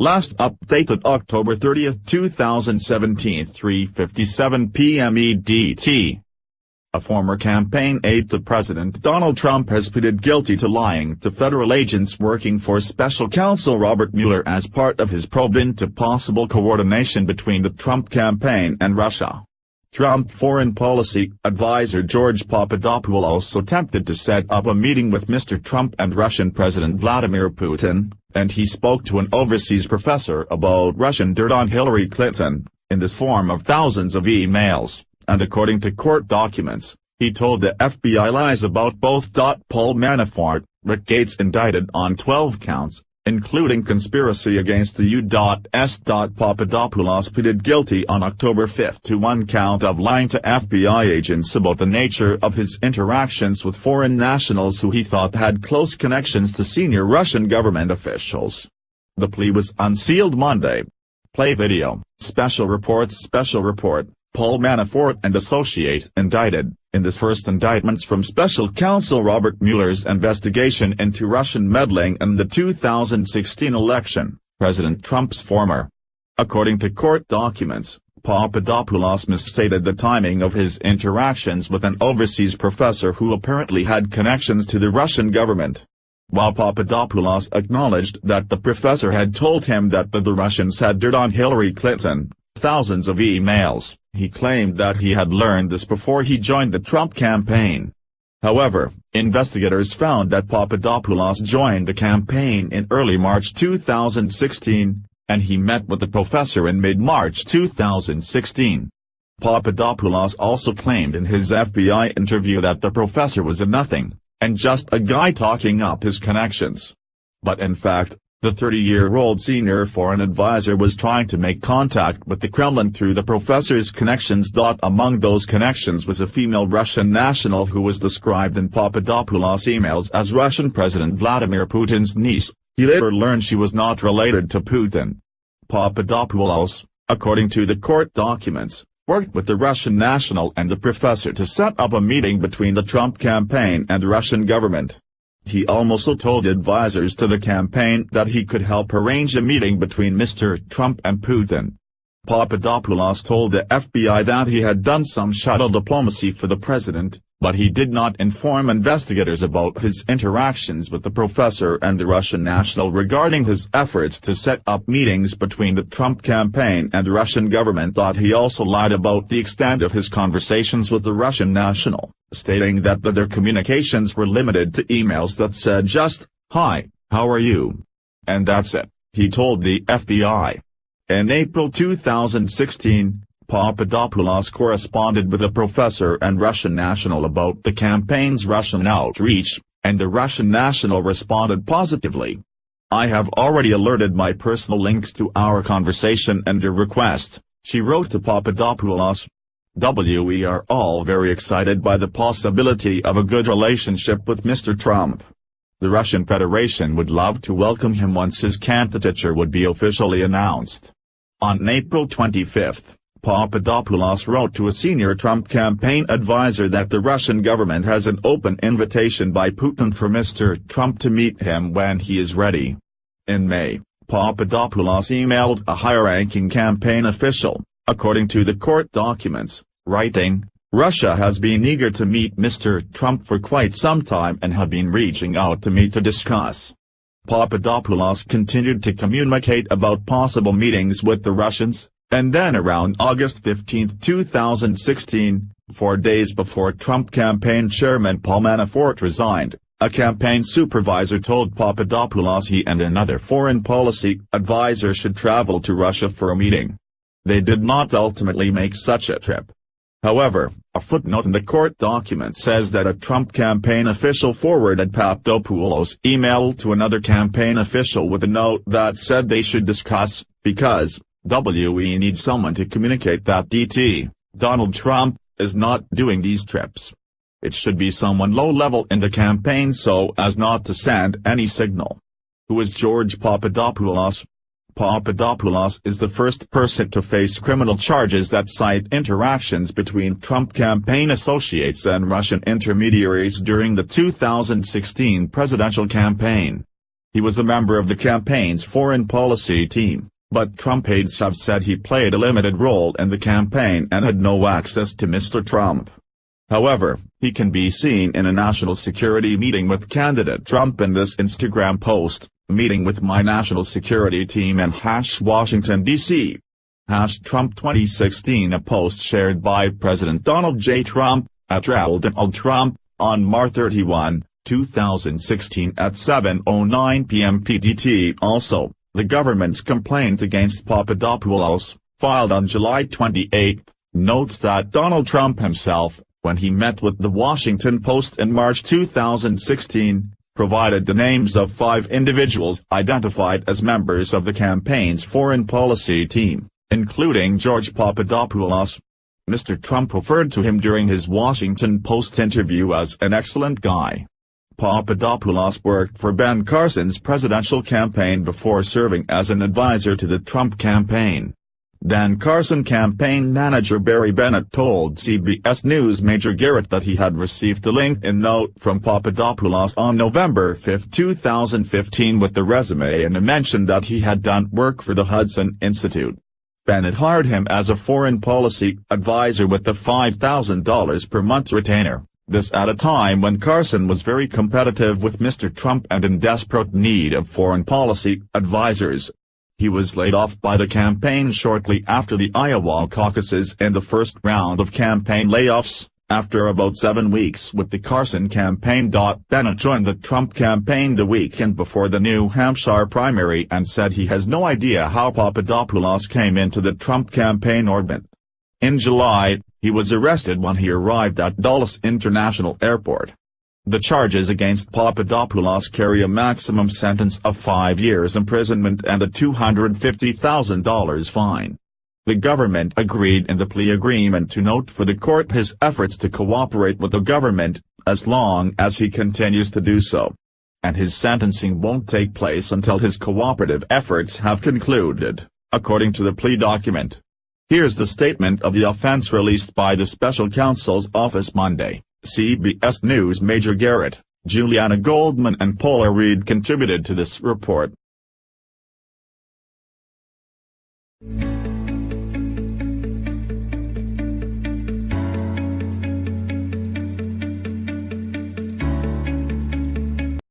Last updated October 30, 2017, 3:57 p.m. EDT. A former campaign aide to President Donald Trump has pleaded guilty to lying to federal agents working for Special Counsel Robert Mueller as part of his probe into possible coordination between the Trump campaign and Russia. Trump foreign policy advisor George Papadopoulos attempted to set up a meeting with Mr. Trump and Russian President Vladimir Putin, and he spoke to an overseas professor about Russian dirt on Hillary Clinton, in the form of thousands of emails, and according to court documents, he told the FBI lies about both. Paul Manafort, Rick Gates indicted on 12 counts, including conspiracy against the U.S. Papadopoulos pleaded guilty on October 5 to one count of lying to FBI agents about the nature of his interactions with foreign nationals who he thought had close connections to senior Russian government officials. The plea was unsealed Monday. Play video. Special report. Paul Manafort and associate indicted, in the first indictments from Special Counsel Robert Mueller's investigation into Russian meddling in the 2016 election, President Trump's former. According to court documents, Papadopoulos misstated the timing of his interactions with an overseas professor who apparently had connections to the Russian government. While Papadopoulos acknowledged that the professor had told him that the Russians had dirt on Hillary Clinton, thousands of emails, he claimed that he had learned this before he joined the Trump campaign. However, investigators found that Papadopoulos joined the campaign in early March 2016, and he met with the professor in mid-March 2016. Papadopoulos also claimed in his FBI interview that the professor was a nothing, and just a guy talking up his connections. But in fact, the 30-year-old senior foreign advisor was trying to make contact with the Kremlin through the professor's connections. Among those connections was a female Russian national who was described in Papadopoulos' emails as Russian President Vladimir Putin's niece. He later learned she was not related to Putin. Papadopoulos, according to the court documents, worked with the Russian national and the professor to set up a meeting between the Trump campaign and the Russian government. He also told advisors to the campaign that he could help arrange a meeting between Mr. Trump and Putin. Papadopoulos told the FBI that he had done some shuttle diplomacy for the president, but he did not inform investigators about his interactions with the professor and the Russian national regarding his efforts to set up meetings between the Trump campaign and the Russian government. He also lied about the extent of his conversations with the Russian national, stating that their communications were limited to emails that said just, "Hi, how are you?" And that's it, he told the FBI. In April 2016, Papadopoulos corresponded with a professor and Russian national about the campaign's Russian outreach, and the Russian national responded positively. "I have already alerted my personal links to our conversation and your request," she wrote to Papadopoulos. "We are all very excited by the possibility of a good relationship with Mr. Trump. The Russian Federation would love to welcome him once his candidature would be officially announced." On April 25, Papadopoulos wrote to a senior Trump campaign advisor that the Russian government has an open invitation by Putin for Mr. Trump to meet him when he is ready. In May, Papadopoulos emailed a high-ranking campaign official, according to the court documents, writing, "Russia has been eager to meet Mr. Trump for quite some time and have been reaching out to me to discuss." Papadopoulos continued to communicate about possible meetings with the Russians, and then around August 15, 2016, 4 days before Trump campaign chairman Paul Manafort resigned, a campaign supervisor told Papadopoulos he and another foreign policy advisor should travel to Russia for a meeting. They did not ultimately make such a trip. However, a footnote in the court document says that a Trump campaign official forwarded Papadopoulos' email to another campaign official with a note that said they should discuss, because we need someone to communicate that Donald Trump is not doing these trips. It should be someone low-level in the campaign so as not to send any signal. Who is George Papadopoulos? Papadopoulos is the first person to face criminal charges that cite interactions between Trump campaign associates and Russian intermediaries during the 2016 presidential campaign. He was a member of the campaign's foreign policy team, but Trump aides have said he played a limited role in the campaign and had no access to Mr. Trump. However, he can be seen in a national security meeting with candidate Trump in this Instagram post, "Meeting with my national security team in Washington, D.C. Trump 2016. A post shared by President Donald J. Trump, at Donald Trump, on March 31, 2016 at 7:09 p.m. PDT. Also, the government's complaint against Papadopoulos, filed on July 28, notes that Donald Trump himself, when he met with the Washington Post in March 2016, provided the names of 5 individuals identified as members of the campaign's foreign policy team, including George Papadopoulos. Mr. Trump referred to him during his Washington Post interview as an excellent guy. Papadopoulos worked for Ben Carson's presidential campaign before serving as an advisor to the Trump campaign. Dan Carson campaign manager Barry Bennett told CBS News Major Garrett that he had received a LinkedIn note from Papadopoulos on November 5, 2015 with the resume and mentioned that he had done work for the Hudson Institute. Bennett hired him as a foreign policy advisor with the $5,000 per month retainer, this at a time when Carson was very competitive with Mr. Trump and in desperate need of foreign policy advisors. He was laid off by the campaign shortly after the Iowa caucuses in the first round of campaign layoffs, after about 7 weeks with the Carson campaign. Bennett joined the Trump campaign the weekend before the New Hampshire primary and said he has no idea how Papadopoulos came into the Trump campaign orbit. In July, he was arrested when he arrived at Dulles International Airport. The charges against Papadopoulos carry a maximum sentence of 5 years imprisonment and a $250,000 fine. The government agreed in the plea agreement to note for the court his efforts to cooperate with the government, as long as he continues to do so. And his sentencing won't take place until his cooperative efforts have concluded, according to the plea document. Here's the statement of the offense released by the special counsel's office Monday. CBS News Major Garrett, Juliana Goldman and Paula Reed contributed to this report.